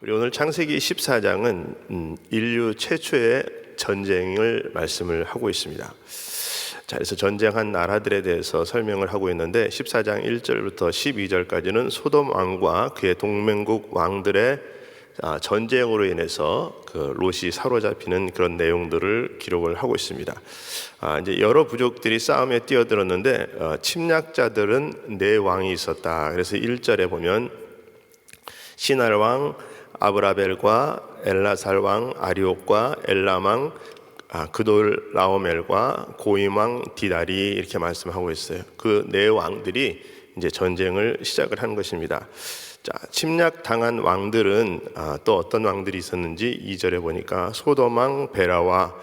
우리 오늘 창세기 14장은 인류 최초의 전쟁을 말씀을 하고 있습니다. 자, 그래서 전쟁한 나라들에 대해서 설명을 하고 있는데 14장 1절부터 12절까지는 소돔 왕과 그의 동맹국 왕들의 전쟁으로 인해서 그 롯이 사로잡히는 그런 내용들을 기록을 하고 있습니다. 이제 여러 부족들이 싸움에 뛰어들었는데 침략자들은 네 왕이 있었다. 그래서 1절에 보면 시날 왕 아브라벨과 엘라살 왕 아리옥과 엘람 왕 그돌 라오멜과 고임 왕 디달이 이렇게 말씀하고 있어요. 그 네 왕들이 이제 전쟁을 시작을 한 것입니다. 자, 침략 당한 왕들은 또 어떤 왕들이 있었는지 2절에 보니까 소돔 왕 베라와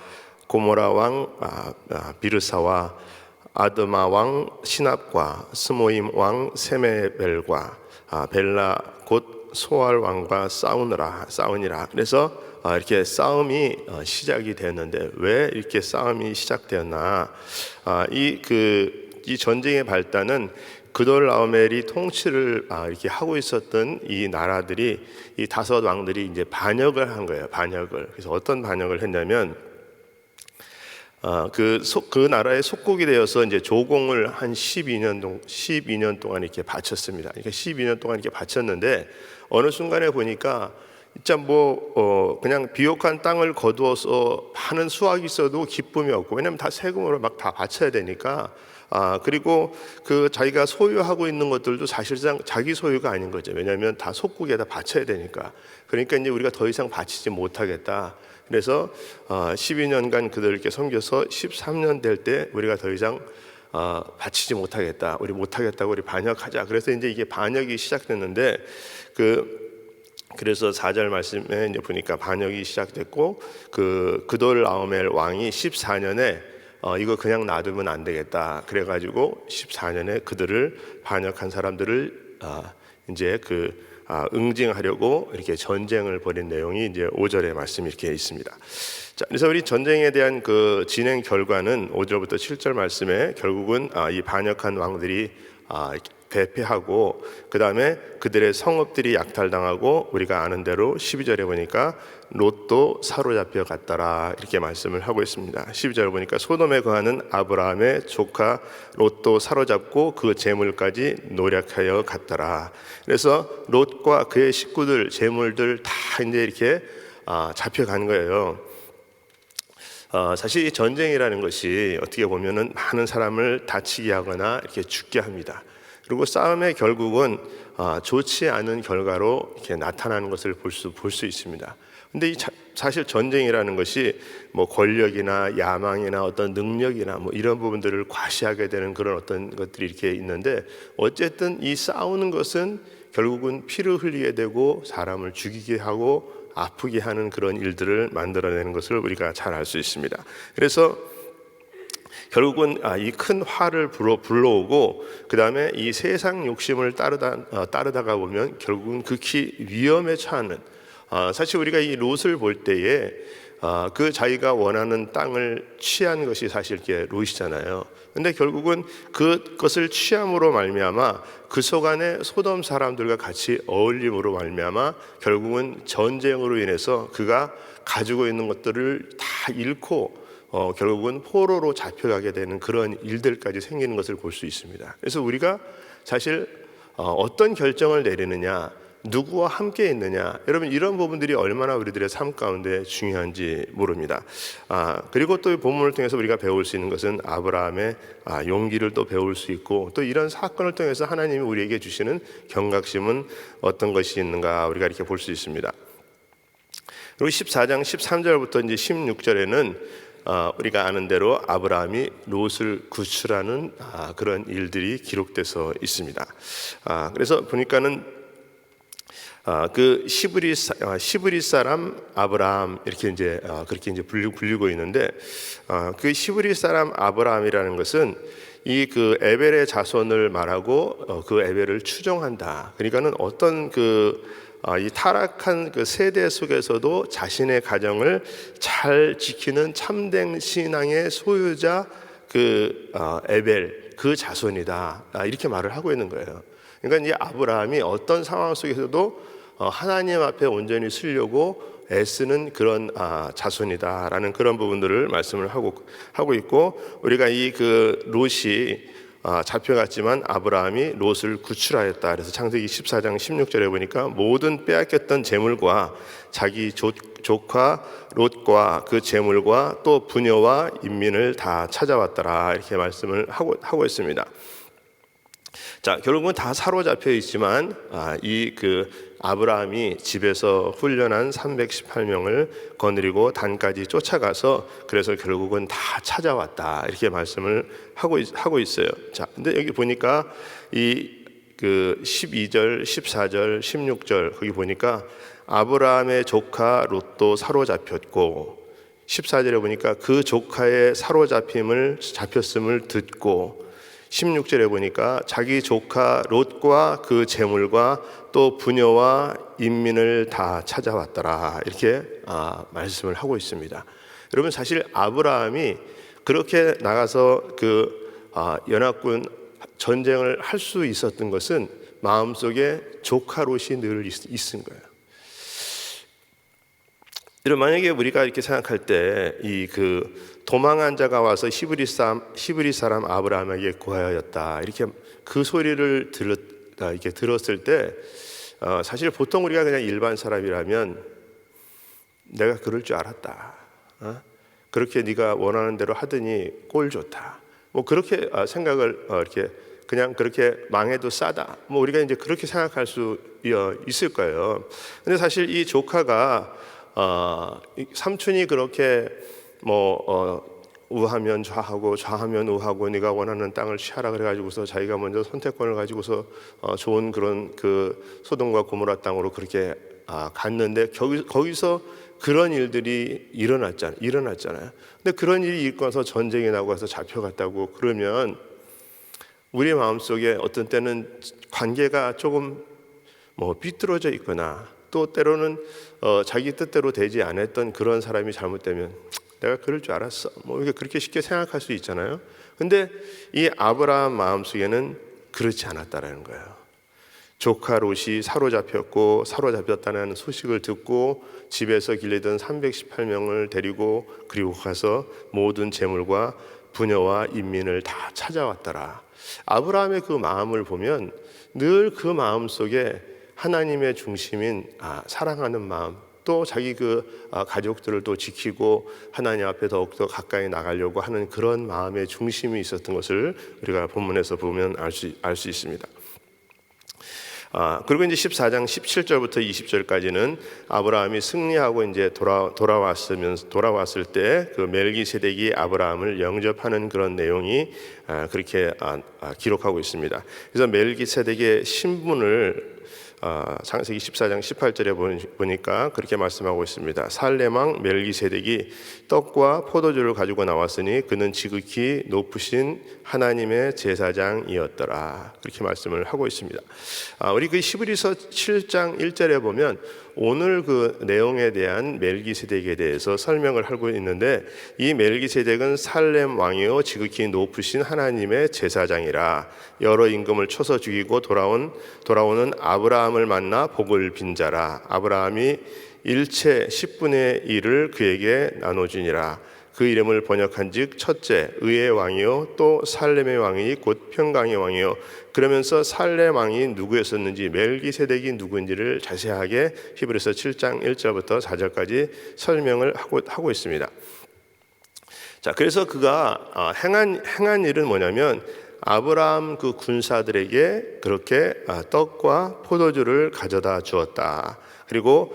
고모라 왕 비르사와 아드마 왕 시납과 스모임 왕 세메벨과 벨라 곧 소알 왕과 싸우니라. 그래서 이렇게 싸움이 시작이 되었는데 왜 이렇게 싸움이 시작되었나? 이 전쟁의 발단은 그돌 라오멜이 통치를 이렇게 하고 있었던 이 나라들이 이 다섯 왕들이 이제 반역을 한 거예요. 반역을. 그래서 어떤 반역을 했냐면 그 나라의 속국이 되어서 이제 조공을 한 12년 동안 이렇게 바쳤습니다. 그러니까 12년 동안 이렇게 바쳤는데 어느 순간에 보니까 진짜 그냥 비옥한 땅을 거두어서 하는 수확이 있어도 기쁨이 없고, 왜냐면 다 세금으로 막 다 바쳐야 되니까. 그리고 그 자기가 소유하고 있는 것들도 사실상 자기 소유가 아닌 거죠. 왜냐하면 다 속국에다 바쳐야 되니까. 그러니까 이제 우리가 더 이상 바치지 못하겠다. 그래서 12년간 그들께 섬겨서 13년 될 때 우리가 더 이상 바치지 못하겠다. 우리 못하겠다고 우리 반역하자. 그래서 이제 이게 반역이 시작됐는데 그래서 4절 말씀에 이제 보니까 반역이 시작됐고 그돌 라오멜 왕이 14년에 이거 그냥 놔두면 안 되겠다. 그래가지고 14년에 그들을 반역한 사람들을 이제 응징하려고 이렇게 전쟁을 벌인 내용이 이제 5절의 말씀이 이렇게 있습니다. 자, 그래서 우리 전쟁에 대한 그 진행 결과는 5절부터 7절 말씀에 결국은 이 반역한 왕들이 대패하고 그 다음에 그들의 성읍들이 약탈당하고 우리가 아는 대로 12절에 보니까 롯도 사로잡혀 갔더라 이렇게 말씀을 하고 있습니다. 12절에 보니까 소돔에 거하는 아브라함의 조카 롯도 사로잡고 그 재물까지 노략하여 갔더라. 그래서 롯과 그의 식구들 재물들 다 이제 이렇게 잡혀간 거예요. 사실 이 전쟁이라는 것이 어떻게 보면은 많은 사람을 다치게 하거나 이렇게 죽게 합니다. 그리고 싸움의 결국은 좋지 않은 결과로 이렇게 나타나는 것을 볼 수 있습니다. 근데 사실 전쟁이라는 것이 권력이나 야망이나 어떤 능력이나 이런 부분들을 과시하게 되는 그런 어떤 것들이 이렇게 있는데, 어쨌든 이 싸우는 것은 결국은 피를 흘리게 되고 사람을 죽이게 하고 아프게 하는 그런 일들을 만들어내는 것을 우리가 잘 알 수 있습니다. 그래서 결국은 이 큰 화를 불러오고 그 다음에 이 세상 욕심을 따르다가 보면 결국은 극히 위험에 처하는, 사실 우리가 이 롯을 볼 때에 그 자기가 원하는 땅을 취한 것이 사실 이렇게 롯이잖아요. 근데 결국은 그것을 취함으로 말미암아 그 속 안에 소돔 사람들과 같이 어울림으로 말미암아 결국은 전쟁으로 인해서 그가 가지고 있는 것들을 다 잃고 결국은 포로로 잡혀가게 되는 그런 일들까지 생기는 것을 볼 수 있습니다. 그래서 우리가 사실 어떤 결정을 내리느냐, 누구와 함께 있느냐, 여러분 이런 부분들이 얼마나 우리들의 삶 가운데 중요한지 모릅니다. 그리고 또 이 본문을 통해서 우리가 배울 수 있는 것은 아브라함의 용기를 또 배울 수 있고, 또 이런 사건을 통해서 하나님이 우리에게 주시는 경각심은 어떤 것이 있는가 우리가 이렇게 볼 수 있습니다. 그리고 14장 13절부터 이제 16절에는 우리가 아는 대로 아브라함이 롯을 구출하는 그런 일들이 기록돼서 있습니다. 그래서 보니까는 그 시브리 사람 아브라함 이렇게 이제 그렇게 이제 불리고 있는데, 그 시브리 사람 아브라함이라는 것은 이 에벨의 자손을 말하고 그 에벨을 추종한다. 그러니까는 어떤 이 타락한 그 세대 속에서도 자신의 가정을 잘 지키는 참된 신앙의 소유자 에벨 그 자손이다. 이렇게 말을 하고 있는 거예요. 그러니까 이 아브라함이 어떤 상황 속에서도 하나님 앞에 온전히 쓰려고 애쓰는 그런 자손이다라는 그런 부분들을 말씀을 하고 있고, 우리가 이 그 롯이 잡혀갔지만 아브라함이 롯을 구출하였다. 그래서 창세기 14장 16절에 보니까 모든 빼앗겼던 재물과 자기 조카 롯과 그 재물과 또 부녀와 인민을 다 찾아왔더라, 이렇게 말씀을 하고 있습니다. 자, 결국은 다 사로잡혀 있지만 이 그 아브라함이 집에서 훈련한 318명을 거느리고 단까지 쫓아가서 그래서 결국은 다 찾아왔다, 이렇게 말씀을 하고 있어요. 자, 근데 여기 보니까 이 그 12절, 14절, 16절 거기 보니까 아브라함의 조카 롯도 사로잡혔고, 14절에 보니까 그 조카의 잡혔음을 듣고, 16절에 보니까 자기 조카 롯과 그 재물과 또 부녀와 인민을 다 찾아왔더라, 이렇게 말씀을 하고 있습니다. 여러분, 사실 아브라함이 그렇게 나가서 그 연합군 전쟁을 할 수 있었던 것은 마음속에 조카 롯이 늘 있은 거예요. 여러분, 만약에 우리가 이렇게 생각할 때 이 그 도망한 자가 와서 히브리 사람 아브라함에게 구하였다, 이렇게 그 소리를 이렇게 들었을 때 사실 보통 우리가 그냥 일반 사람이라면 내가 그럴 줄 알았다, 그렇게 네가 원하는 대로 하더니 꼴 좋다, 뭐 그렇게 생각을 이렇게 그냥 그렇게 망해도 싸다, 뭐 우리가 이제 그렇게 생각할 수 있을 거예요. 근데 사실 이 조카가 삼촌이 그렇게 우하면 좌하고 좌하면 우하고 네가 원하는 땅을 취하라 그래가지고서 자기가 먼저 선택권을 가지고서 좋은 그런 그 소돔과 고모라 땅으로 그렇게 갔는데 거기서 그런 일들이 일어났잖아요. 근데 그런 일이 일어나서 전쟁이 나고 가서 잡혀갔다고 그러면 우리 마음속에 어떤 때는 관계가 조금 삐뚤어져 있거나 또 때로는 자기 뜻대로 되지 않았던 그런 사람이 잘못되면 내가 그럴 줄 알았어, 그렇게 쉽게 생각할 수 있잖아요. 근데 이 아브라함 마음속에는 그렇지 않았다라는 거예요. 조카 롯이 사로잡혔다는 소식을 듣고 집에서 길리던 318명을 데리고 그리고 가서 모든 재물과 부녀와 인민을 다 찾아왔더라. 아브라함의 그 마음을 보면 늘 그 마음 속에 하나님의 중심인 사랑하는 마음, 또 자기 그 가족들을 또 지키고 하나님 앞에 더욱더 가까이 나가려고 하는 그런 마음의 중심이 있었던 것을 우리가 본문에서 보면 알 수 있습니다. 그리고 이제 14장 17절부터 20절까지는 아브라함이 승리하고 이제 돌아왔을 때 그 멜기세덱이 아브라함을 영접하는 그런 내용이 그렇게 기록하고 있습니다. 그래서 멜기세덱의 신분을 창세기 14장 18절에 보니까 그렇게 말씀하고 있습니다. 살렘 왕 멜기세덱이 떡과 포도주를 가지고 나왔으니 그는 지극히 높으신 하나님의 제사장이었더라, 그렇게 말씀을 하고 있습니다. 우리 그 히브리서 7장 1절에 보면 오늘 그 내용에 대한 멜기세덱에 대해서 설명을 하고 있는데, 이 멜기세덱은 살렘 왕이요 지극히 높으신 하나님의 제사장이라 여러 임금을 쳐서 죽이고 돌아오는 아브라함을 만나 복을 빈 자라. 아브라함이 일체 10분의 1을 그에게 나눠주니라. 그 이름을 번역한즉 첫째 의의 왕이요 또 살렘의 왕이 곧 평강의 왕이요. 그러면서 살렘 왕이 누구였었는지, 멜기세덱이 누구인지를 자세하게 히브리서 7장 1절부터 4절까지 설명을 하고 있습니다. 자, 그래서 그가 행한 일은 뭐냐면 아브라함 그 군사들에게 그렇게 떡과 포도주를 가져다 주었다. 그리고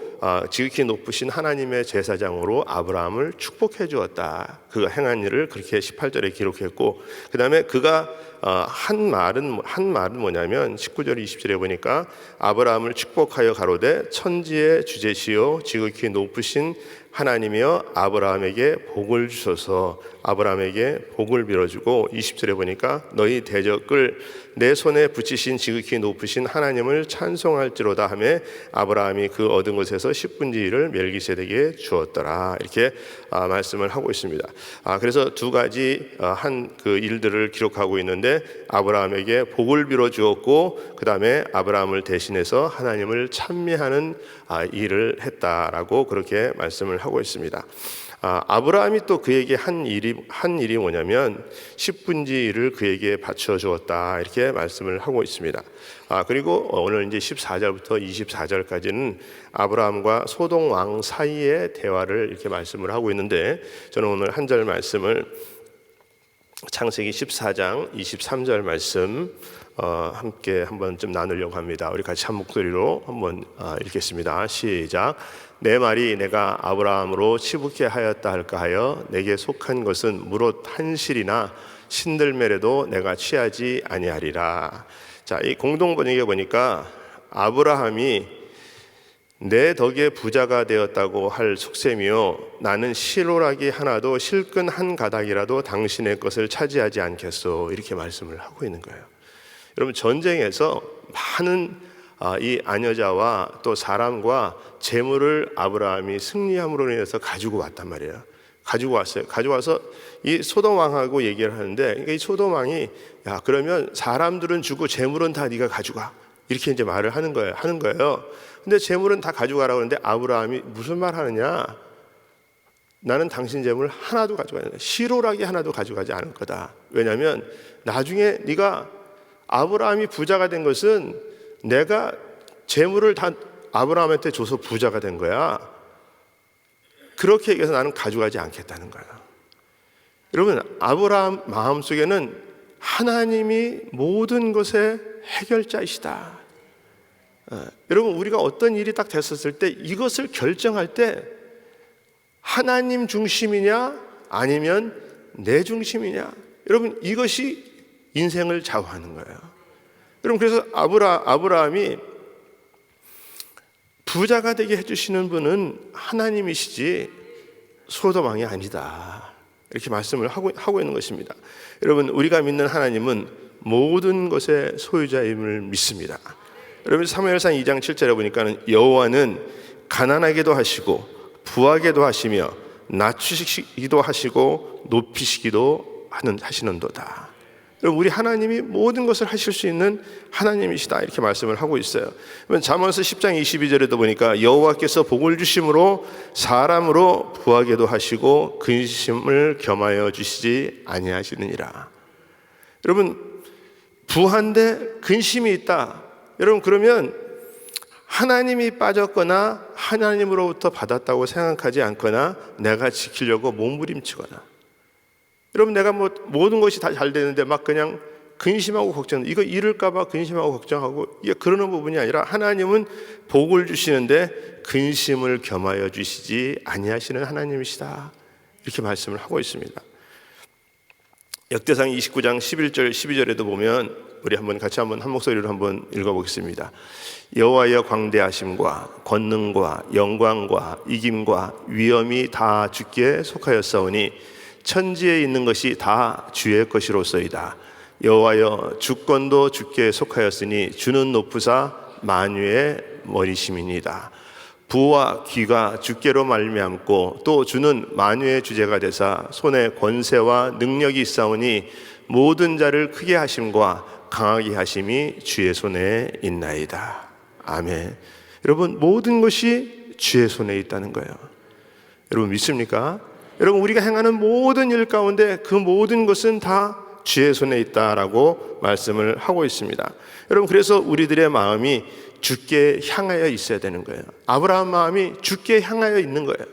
지극히 높으신 하나님의 제사장으로 아브라함을 축복해 주었다. 그가 행한 일을 그렇게 18절에 기록했고, 그 다음에 그가 한 말은 뭐냐면 19절 20절에 보니까 아브라함을 축복하여 가로되 천지의 주제시요 지극히 높으신 하나님이여 아브라함에게 복을 주소서. 아브라함에게 복을 빌어주고 20절에 보니까 너희 대적을 내 손에 붙이신 지극히 높으신 하나님을 찬송할지로다 하며 아브라함이 그 얻은 것에서 10분의 1을 멜기세덱에게 주었더라. 이렇게 말씀을 하고 있습니다. 그래서 두 가지 한 그 일들을 기록하고 있는데 아브라함에게 복을 빌어 주었고 그 다음에 아브라함을 대신해서 하나님을 찬미하는 일을 했다라고 그렇게 말씀을 하고 있습니다. 아브라함이 또 그에게 한 일이 뭐냐면 10분의 1을 그에게 바쳐 주었다 이렇게 말씀을 하고 있습니다. 그리고 오늘 이제 14절부터 24절까지는 아브라함과 소돔 왕 사이의 대화를 이렇게 말씀을 하고 있는데 저는 오늘 한 절 말씀을 창세기 14장 23절 말씀 함께 한번 좀 나누려고 합니다. 우리 같이 한 목소리로 한번 읽겠습니다. 시작. 내 말이 내가 아브라함으로 치부케 하였다 할까 하여 내게 속한 것은 무릇 한실이나 신들매래도 내가 취하지 아니하리라. 자, 이 공동 번역에 보니까 아브라함이 내 덕에 부자가 되었다고 할 속셈이요 나는 실오라기 하나도 실근 한 가닥이라도 당신의 것을 차지하지 않겠소 이렇게 말씀을 하고 있는 거예요. 여러분 전쟁에서 많은 이 아녀자와 또 사람과 재물을 아브라함이 승리함으로 인해서 가지고 왔단 말이에요. 가지고 왔어요. 가지고 와서 이 소돔 왕하고 얘기를 하는데 그러니까 이 소돔 왕이 야 그러면 사람들은 주고 재물은 다 네가 가져가 이렇게 이제 말을 하는 거예요. 근데 재물은 다 가져가라고 하는데 아브라함이 무슨 말 하느냐? 나는 당신 재물 하나도 가져가지 않는다. 실오라기 하나도 가져가지 않을 거다. 왜냐하면 나중에 네가 아브라함이 부자가 된 것은 내가 재물을 다 아브라함한테 줘서 부자가 된 거야. 그렇게 얘기해서 나는 가져가지 않겠다는 거야. 여러분 아브라함 마음속에는 하나님이 모든 것의 해결자이시다. 여러분 우리가 어떤 일이 딱 됐었을 때 이것을 결정할 때 하나님 중심이냐 아니면 내 중심이냐 여러분 이것이 인생을 좌우하는 거예요. 여러분 그래서 아브라함이 부자가 되게 해주시는 분은 하나님이시지 소돔 왕이 아니다 이렇게 말씀을 하고 있는 것입니다. 여러분 우리가 믿는 하나님은 모든 것의 소유자임을 믿습니다. 여러분 사무엘상 2장 7절에 보니까는 여호와는 가난하게도 하시고 부하게도 하시며 낮추시기도 하시고 높이시기도 하시는도다. 여러분 우리 하나님이 모든 것을 하실 수 있는 하나님이시다 이렇게 말씀을 하고 있어요. 잠언서 10장 22절에도 보니까 여호와께서 복을 주심으로 사람으로 부하게도 하시고 근심을 겸하여 주시지 아니하시느니라. 여러분 부한데 근심이 있다. 여러분 그러면 하나님이 빠졌거나 하나님으로부터 받았다고 생각하지 않거나 내가 지키려고 몸부림치거나 여러분 내가 뭐 모든 것이 다 잘 되는데 막 그냥 근심하고 걱정 이거 잃을까 봐 근심하고 걱정하고 그러는 부분이 아니라 하나님은 복을 주시는데 근심을 겸하여 주시지 아니하시는 하나님이시다 이렇게 말씀을 하고 있습니다. 역대상 29장 11절 12절에도 보면 우리 같이 한 목소리로 한번 읽어보겠습니다. 여호와여 광대하심과 권능과 영광과 이김과 위엄이 다 주께 속하였사오니 천지에 있는 것이 다 주의 것이로소이다. 여호와여 주권도 주께 속하였으니 주는 높으사 만유의 머리심이니이다. 부와 귀가 주께로 말미암고 또 주는 만유의 주제가 되사 손에 권세와 능력이 있사오니 모든 자를 크게 하심과 강하게 하심이 주의 손에 있나이다. 아멘. 여러분 모든 것이 주의 손에 있다는 거예요. 여러분 믿습니까? 여러분 우리가 행하는 모든 일 가운데 그 모든 것은 다 주의 손에 있다라고 말씀을 하고 있습니다. 여러분 그래서 우리들의 마음이 주께 향하여 있어야 되는 거예요. 아브라함 마음이 주께 향하여 있는 거예요.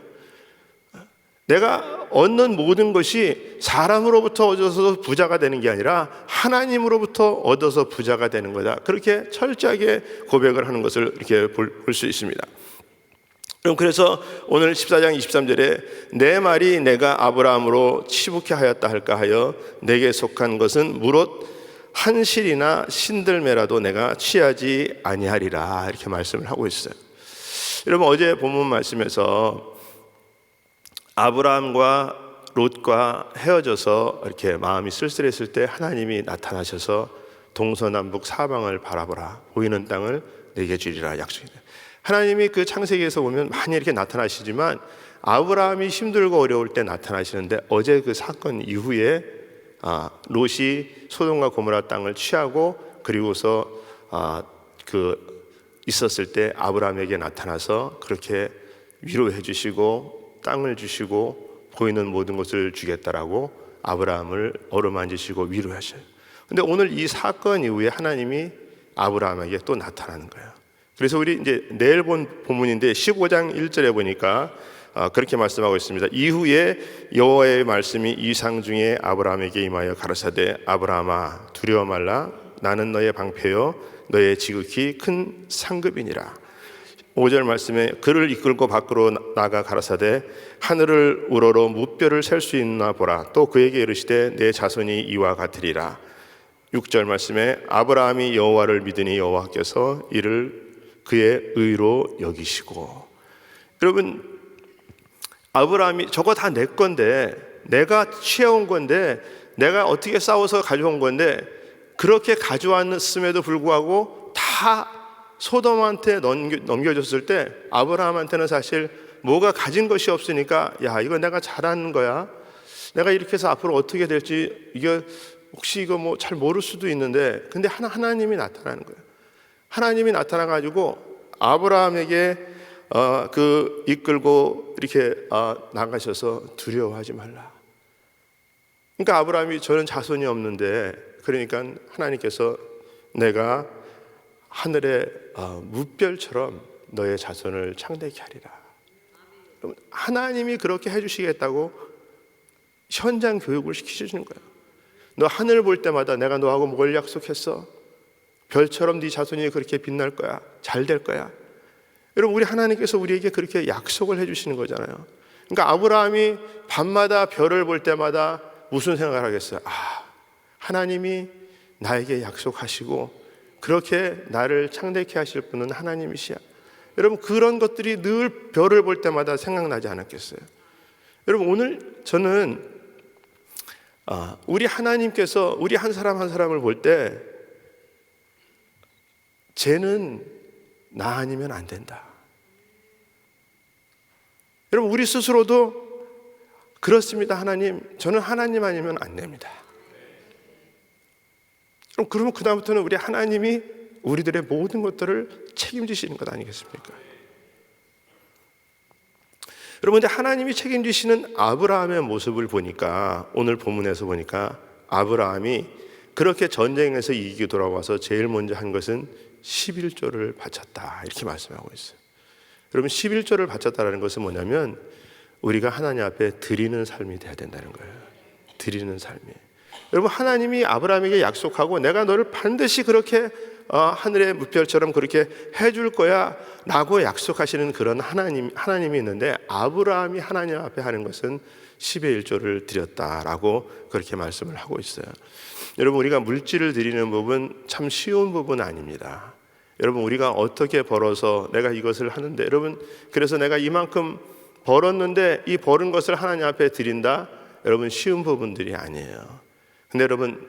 내가 얻는 모든 것이 사람으로부터 얻어서 부자가 되는 게 아니라 하나님으로부터 얻어서 부자가 되는 거다. 그렇게 철저하게 고백을 하는 것을 이렇게 볼 수 있습니다. 그래서 오늘 14장 23절에 내 말이 내가 아브라함으로 치부케 하였다 할까 하여 내게 속한 것은 무릇 한실이나 신들매라도 내가 취하지 아니하리라 이렇게 말씀을 하고 있어요. 여러분 어제 본문 말씀에서 아브라함과 롯과 헤어져서 이렇게 마음이 쓸쓸했을 때 하나님이 나타나셔서 동서남북 사방을 바라보라, 보이는 땅을 내게 주리라 약속이다. 하나님이 그 창세기에서 보면 많이 이렇게 나타나시지만 아브라함이 힘들고 어려울 때 나타나시는데, 어제 그 사건 이후에 롯이 소돔과 고모라 땅을 취하고 그리고서 있었을 때 아브라함에게 나타나서 그렇게 위로해 주시고 땅을 주시고 보이는 모든 것을 주겠다라고 아브라함을 어루만지시고 위로하셔요. 근데 오늘 이 사건 이후에 하나님이 아브라함에게 또 나타나는 거예요. 그래서 우리 이제 내일 본 본문인데 15장 1절에 보니까 그렇게 말씀하고 있습니다. 이후에 여호와의 말씀이 이상 중에 아브라함에게 임하여 가라사대, 아브라함아 두려워 말라, 나는 너의 방패요 너의 지극히 큰 상급이니라. 5절 말씀에 그를 이끌고 밖으로 나가 가라사대, 하늘을 우러러 무뼈를 셀 수 있나 보라. 또 그에게 이르시되 내 자손이 이와 같으리라. 6절 말씀에 아브라함이 여호와를 믿으니 여호와께서 이를 그의 의로 여기시고. 여러분, 아브라함이 저거 다 내 건데, 내가 취해온 건데, 내가 어떻게 싸워서 가져온 건데, 그렇게 가져왔음에도 불구하고 다 소돔한테 넘겨줬을 때 아브라함한테는 사실 뭐가 가진 것이 없으니까, 야, 이거 내가 잘하는 거야, 내가 이렇게 해서 앞으로 어떻게 될지 이거 혹시 이거 뭐 잘 모를 수도 있는데, 근데 하나님이 나타나는 거예요. 하나님이 나타나가지고 아브라함에게 이끌고 이렇게 나가셔서 두려워하지 말라. 그러니까 아브라함이 저는 자손이 없는데, 그러니까 하나님께서 내가 하늘의 무별처럼 너의 자손을 창대케 하리라. 하나님이 그렇게 해주시겠다고 현장 교육을 시키시는 거예요. 너 하늘 볼 때마다 내가 너하고 뭘 약속했어? 별처럼 네 자손이 그렇게 빛날 거야, 잘 될 거야. 여러분, 우리 하나님께서 우리에게 그렇게 약속을 해주시는 거잖아요. 그러니까 아브라함이 밤마다 별을 볼 때마다 무슨 생각을 하겠어요? 하나님이 나에게 약속하시고 그렇게 나를 창대케 하실 분은 하나님이시야. 여러분, 그런 것들이 늘 별을 볼 때마다 생각나지 않았겠어요? 여러분, 오늘 저는 우리 하나님께서 우리 한 사람 한 사람을 볼 때 쟤는 나 아니면 안 된다. 여러분, 우리 스스로도 그렇습니다. 하나님, 저는 하나님 아니면 안 됩니다. 그러면 그 다음부터는 우리 하나님이 우리들의 모든 것들을 책임지시는 것 아니겠습니까? 여러분, 근데 하나님이 책임지시는 아브라함의 모습을 보니까, 오늘 본문에서 보니까 아브라함이 그렇게 전쟁에서 이기고 돌아와서 제일 먼저 한 것은 11조를 바쳤다, 이렇게 말씀하고 있어요. 여러분, 11조를 바쳤다는 것은 뭐냐면 우리가 하나님 앞에 드리는 삶이 돼야 된다는 거예요. 드리는 삶이. 여러분, 하나님이 아브라함에게 약속하고 내가 너를 반드시 그렇게 하늘의 무별처럼 그렇게 해줄 거야 라고 약속하시는 그런 하나님이 있는데, 아브라함이 하나님 앞에 하는 것은 10의 1조를 드렸다라고 그렇게 말씀을 하고 있어요. 여러분, 우리가 물질을 드리는 부분 참 쉬운 부분 아닙니다. 여러분, 우리가 어떻게 벌어서 내가 이것을 하는데, 여러분, 그래서 내가 이만큼 벌었는데 이 벌은 것을 하나님 앞에 드린다, 여러분, 쉬운 부분들이 아니에요. 근데 여러분,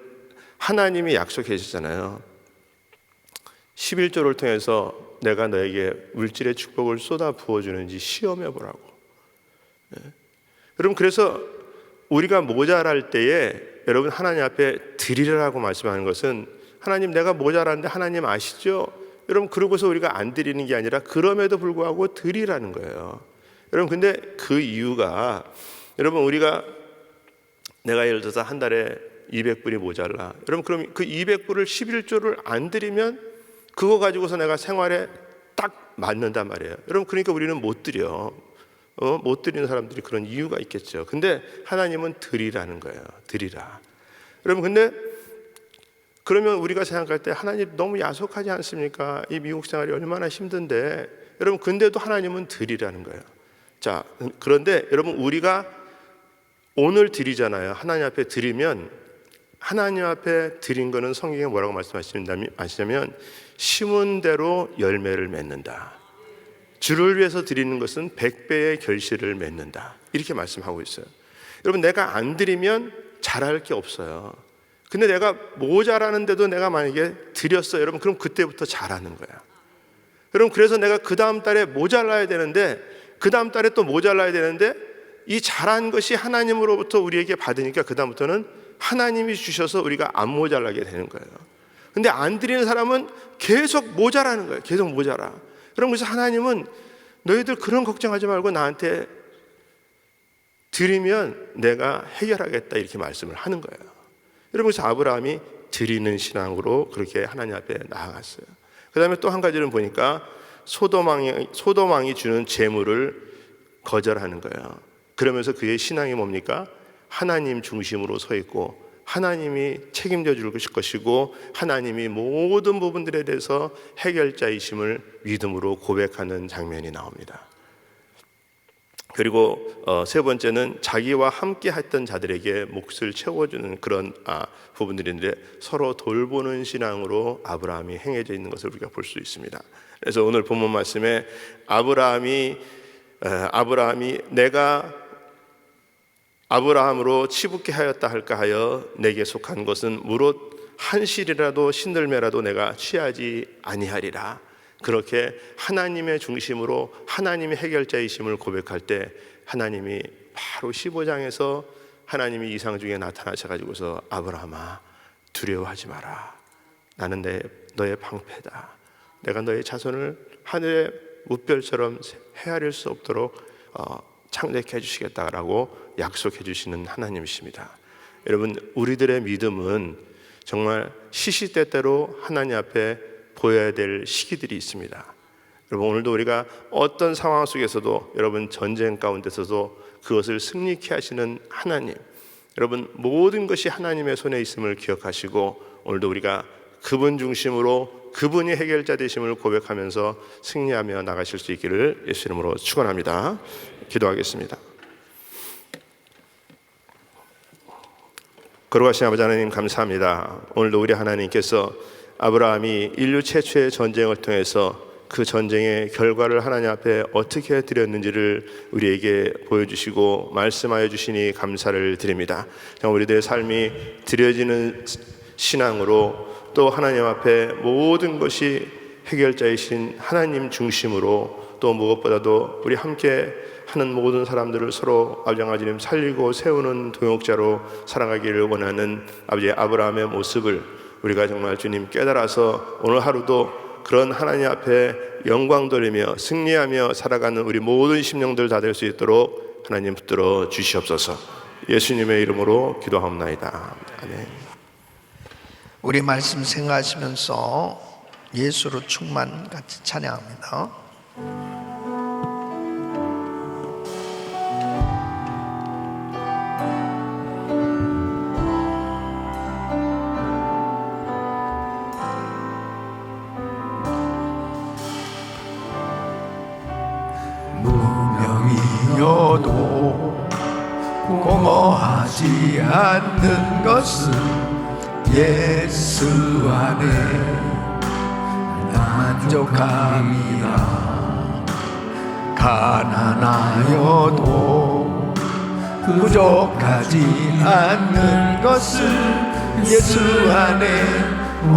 하나님이 약속해 주잖아요. 11조를 통해서 내가 너에게 물질의 축복을 쏟아 부어주는지 시험해 보라고. 여러분, 그래서 우리가 모자랄 때에 여러분 하나님 앞에 드리라고 말씀하는 것은, 하나님 내가 모자란데 하나님 아시죠? 여러분, 그러고서 우리가 안 드리는 게 아니라 그럼에도 불구하고 드리라는 거예요. 여러분, 근데 그 이유가, 여러분, 우리가 내가 예를 들어서 한 달에 200불이 모자라. 여러분, 그럼 그 200불을 11조를 안 드리면 그거 가지고서 내가 생활에 딱 맞는단 말이에요. 여러분, 그러니까 우리는 못 드려. 못 드리는 사람들이 그런 이유가 있겠죠. 근데 하나님은 드리라는 거예요. 드리라. 여러분, 근데 그러면 우리가 생각할 때 하나님 너무 야속하지 않습니까? 이 미국 생활이 얼마나 힘든데. 여러분, 근데도 하나님은 드리라는 거예요. 자, 그런데 여러분, 우리가 오늘 드리잖아요. 하나님 앞에 드리면, 하나님 앞에 드린 거는 성경에 뭐라고 말씀하시냐면 심은 대로 열매를 맺는다. 주를 위해서 드리는 것은 100배의 결실을 맺는다. 이렇게 말씀하고 있어요. 여러분, 내가 안 드리면 잘할 게 없어요. 근데 내가 모자라는데도 내가 만약에 드렸어요, 여러분, 그럼 그때부터 잘하는 거야. 여러분, 그래서 내가 그 다음 달에 모자라야 되는데, 그 다음 달에 또 모자라야 되는데, 이 잘한 것이 하나님으로부터 우리에게 받으니까 그 다음부터는 하나님이 주셔서 우리가 안 모자라게 되는 거예요. 근데 안 드리는 사람은 계속 모자라는 거예요. 계속 모자라. 그래서 하나님은 너희들 그런 걱정하지 말고 나한테 드리면 내가 해결하겠다, 이렇게 말씀을 하는 거예요. 여러분, 그래서 아브라함이 드리는 신앙으로 그렇게 하나님 앞에 나아갔어요. 그 다음에 또 한 가지를 보니까 소돔왕이 주는 재물을 거절하는 거예요. 그러면서 그의 신앙이 뭡니까? 하나님 중심으로 서 있고, 하나님이 책임져 줄 것이고, 하나님이 모든 부분들에 대해서 해결자이심을 믿음으로 고백하는 장면이 나옵니다. 그리고 세 번째는 자기와 함께 했던 자들에게 몫을 채워주는 그런 부분들인데, 서로 돌보는 신앙으로 아브라함이 행해져 있는 것을 우리가 볼 수 있습니다. 그래서 오늘 본문 말씀에 아브라함이 내가 아브라함으로 치붙게 하였다 할까 하여 내게 속한 것은 무릇 한 실이라도 신들매라도 내가 취하지 아니하리라. 그렇게 하나님의 중심으로 하나님의 해결자이심을 고백할 때, 하나님이 바로 15장에서 하나님이 이상 중에 나타나셔가지고서 아브라함아, 두려워하지 마라. 나는 너의 방패다. 내가 너의 자손을 하늘의 무별처럼 헤아릴 수 없도록 창대케 해주시겠다라고 약속해 주시는 하나님이십니다. 여러분, 우리들의 믿음은 정말 시시때때로 하나님 앞에 보여야 될 시기들이 있습니다. 여러분, 오늘도 우리가 어떤 상황 속에서도, 여러분 전쟁 가운데서도 그것을 승리케 하시는 하나님, 여러분 모든 것이 하나님의 손에 있음을 기억하시고, 오늘도 우리가 그분 중심으로 그분이 해결자 되심을 고백하면서 승리하며 나가실 수 있기를 예수 이름으로 축원합니다. 기도하겠습니다. 거룩하신 아버지 하나님, 감사합니다. 오늘도 우리 하나님께서 아브라함이 인류 최초의 전쟁을 통해서 그 전쟁의 결과를 하나님 앞에 어떻게 드렸는지를 우리에게 보여주시고 말씀하여 주시니 감사를 드립니다. 우리들의 삶이 드려지는 신앙으로, 또 하나님 앞에 모든 것이 해결자이신 하나님 중심으로, 또 무엇보다도 우리 함께 하는 모든 사람들을 서로 아버지 살리고 세우는 동역자로 살아가기를 원하는 아버지 아브라함의 모습을 우리가 정말 주님 깨달아서 오늘 하루도 그런 하나님 앞에 영광 돌리며 승리하며 살아가는 우리 모든 심령들 다 될 수 있도록 하나님 붙들어 주시옵소서. 예수님의 이름으로 기도하옵나이다. 아멘. 우리 말씀 생각하시면서 예수로 충만 같이 찬양합니다. 무명이어도 공허하지 않는 것은 예수 안에 만족함이라. 가난하여도 부족하지 않는 것은 예수 안에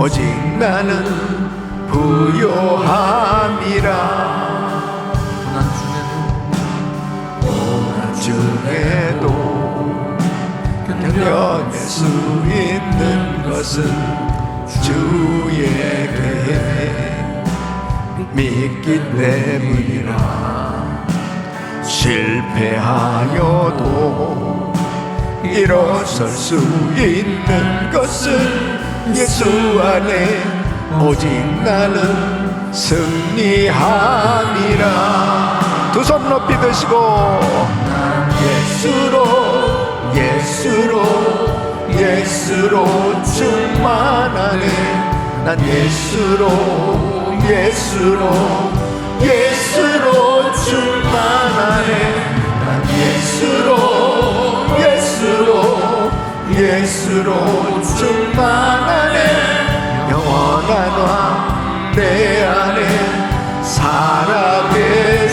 오직 나는 부요함이라. 고난 중에도 견뎌낼 수 있는 것은 주의 계획 믿기 때문이라. 실패하여도 일어설 수 있는 것은 예수 안에 오직 나는 승리함이라. 두 손 높이 드시고 예수로 충만하네. 난 예수로 충만하네. 난 예수로 충만하네. 영원한 왕 내 안에 살아계시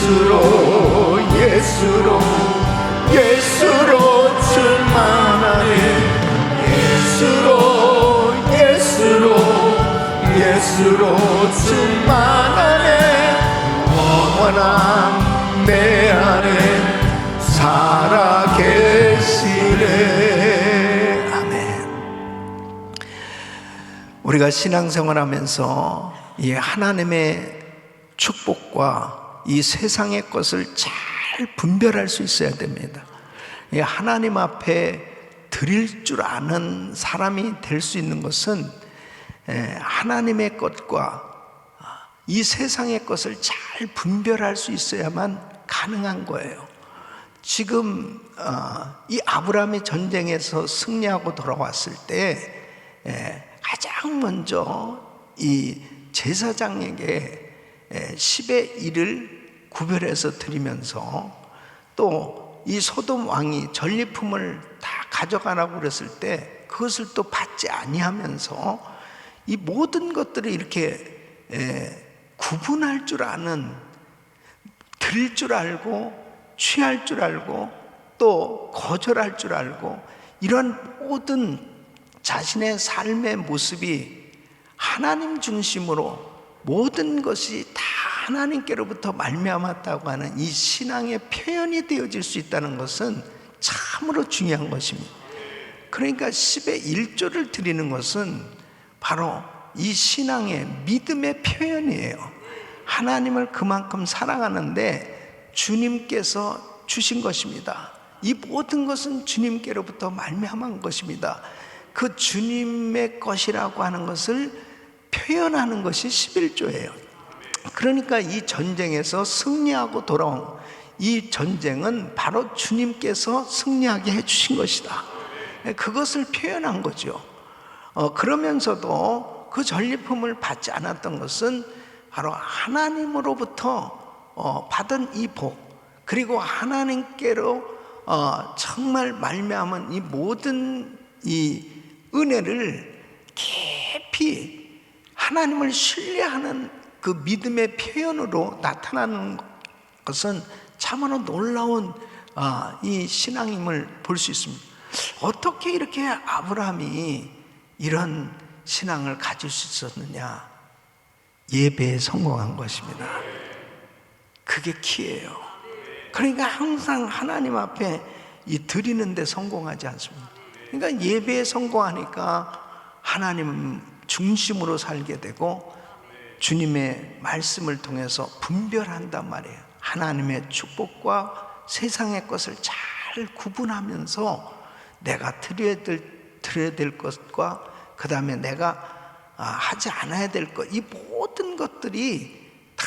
예수로 예수로 예수로 충만하네 예수로 예수로 예수로 충만하네 영원한 내 안에 살아계시네. 아멘. 우리가 신앙생활하면서 이 하나님의 축복과 이 세상의 것을 잘 분별할 수 있어야 됩니다. 이 하나님 앞에 드릴 줄 아는 사람이 될 수 있는 것은 하나님의 것과 이 세상의 것을 잘 분별할 수 있어야만 가능한 거예요. 지금 이 아브라함이 전쟁에서 승리하고 돌아왔을 때 가장 먼저 이 제사장에게 10의 1을 구별해서 드리면서 또 이 소돔 왕이 전리품을 다 가져가라고 그랬을 때 그것을 또 받지 아니하면서 이 모든 것들을 이렇게 구분할 줄 아는, 드릴 줄 알고 취할 줄 알고 또 거절할 줄 알고 이런 모든 자신의 삶의 모습이 하나님 중심으로 모든 것이 다 하나님께로부터 말미암았다고 하는 이 신앙의 표현이 되어질 수 있다는 것은 참으로 중요한 것입니다. 그러니까 10의 1조를 드리는 것은 바로 이 신앙의 믿음의 표현이에요. 하나님을 그만큼 사랑하는데 주님께서 주신 것입니다. 이 모든 것은 주님께로부터 말미암은 것입니다. 그 주님의 것이라고 하는 것을 표현하는 것이 11조예요. 그러니까 이 전쟁에서 승리하고 돌아온 이 전쟁은 바로 주님께서 승리하게 해주신 것이다. 그것을 표현한 거죠. 그러면서도 그 전리품을 받지 않았던 것은 바로 하나님으로부터 받은 이 복, 그리고 하나님께로 정말 말미암은 이 모든 이 은혜를 깊이 하나님을 신뢰하는 그 믿음의 표현으로 나타나는 것은 참으로 놀라운 이 신앙임을 볼 수 있습니다. 어떻게 이렇게 아브라함이 이런 신앙을 가질 수 있었느냐? 예배에 성공한 것입니다. 그게 키예요. 그러니까 항상 하나님 앞에 이 드리는 데 성공하지 않습니다. 그러니까 예배에 성공하니까 하나님 중심으로 살게 되고 주님의 말씀을 통해서 분별한단 말이에요. 하나님의 축복과 세상의 것을 잘 구분하면서 내가 드려야 될 것과 그 다음에 내가 하지 않아야 될 것, 이 모든 것들이 다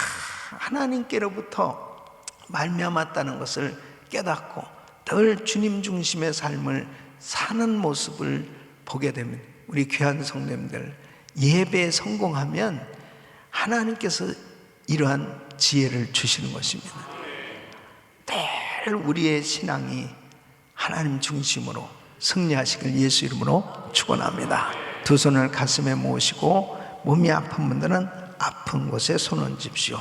하나님께로부터 말미암았다는 것을 깨닫고 늘 주님 중심의 삶을 사는 모습을 보게 됩니다. 우리 귀한 성도님들, 예배에 성공하면 하나님께서 이러한 지혜를 주시는 것입니다. 늘 우리의 신앙이 하나님 중심으로 승리하시길 예수 이름으로 축원합니다. 두 손을 가슴에 모으시고 몸이 아픈 분들은 아픈 곳에 손 얹으십시오.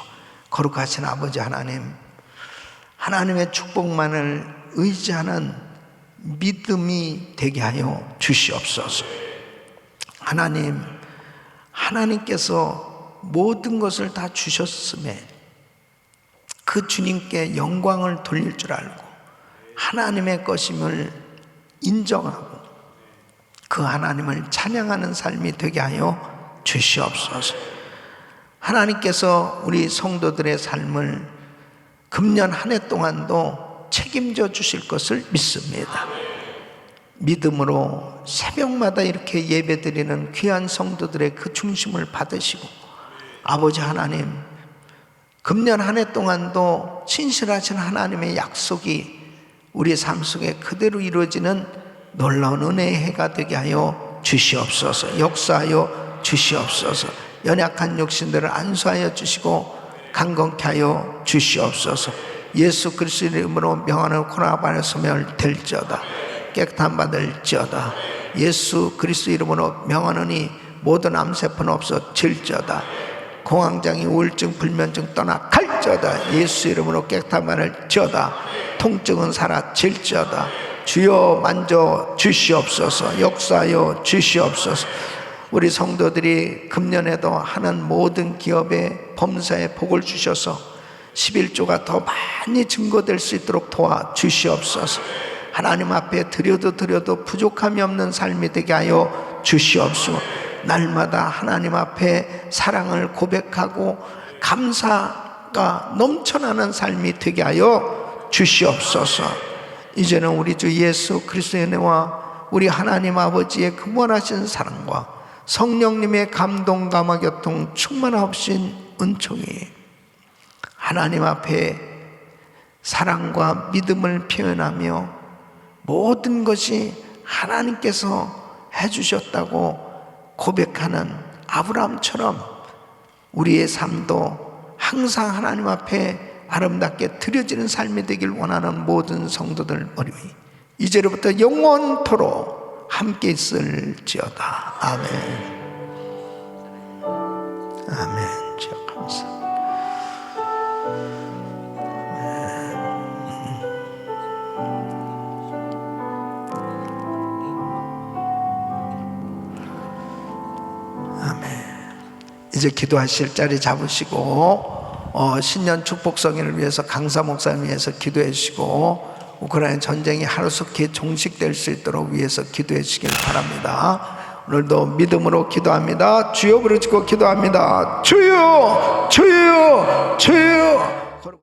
거룩하신 아버지 하나님, 하나님의 축복만을 의지하는 믿음이 되게 하여 주시옵소서. 하나님, 하나님께서 모든 것을 다 주셨음에 그 주님께 영광을 돌릴 줄 알고 하나님의 것임을 인정하고 그 하나님을 찬양하는 삶이 되게 하여 주시옵소서. 하나님께서 우리 성도들의 삶을 금년 한 해 동안도 책임져 주실 것을 믿습니다. 믿음으로 새벽마다 이렇게 예배드리는 귀한 성도들의 그 중심을 받으시고 아버지 하나님, 금년 한 해 동안도 신실하신 하나님의 약속이 우리의 삶 속에 그대로 이루어지는 놀라운 은혜의 해가 되게 하여 주시옵소서. 역사하여 주시옵소서. 연약한 육신들을 안수하여 주시고 강건케 하여 주시옵소서. 예수 그리스도의 이름으로 명하는 코로나 바이러스 멸될지어다. 깨끗함 받을지어다. 예수 그리스도 이름으로 명하노니 모든 암세포는 없어질지어다. 공황장애, 우울증, 불면증 떠나 갈 사라질지어다. 예수 이름으로 깨끗함을 할지어다. 통증은 사라질지어다. 주여 만져 주시옵소서. 역사하여 주시옵소서. 우리 성도들이 금년에도 하는 모든 기업에 범사에 복을 주셔서 11조가 더 많이 증거될 수 있도록 도와주시옵소서. 하나님 앞에 드려도 부족함이 없는 삶이 되게 하여 주시옵소서. 날마다 하나님 앞에 사랑을 고백하고 감사가 넘쳐나는 삶이 되게 하여 주시옵소서. 이제는 우리 주 예수 그리스도의 은혜와 우리 하나님 아버지의 그무한하신 사랑과 성령님의 감동 감화 교통 충만하신 은총이 하나님 앞에 사랑과 믿음을 표현하며 모든 것이 하나님께서 해주셨다고 고백하는 아브라함처럼 우리의 삶도 항상 하나님 앞에 아름답게 드려지는 삶이 되길 원하는 모든 성도들 머리 위 이제로부터 영원토록 함께 있을지어다. 아멘. 아멘. 주여 감사합니다. 이제 기도하실 자리 잡으시고 신년 축복성회를 위해서 강사 목사님 위해서 기도해 주시고 우크라이나 전쟁이 하루속히 종식될 수 있도록 위해서 기도해 주시길 바랍니다. 오늘도 믿음으로 기도합니다. 주여 부르짖고 기도합니다. 주여 주여 주여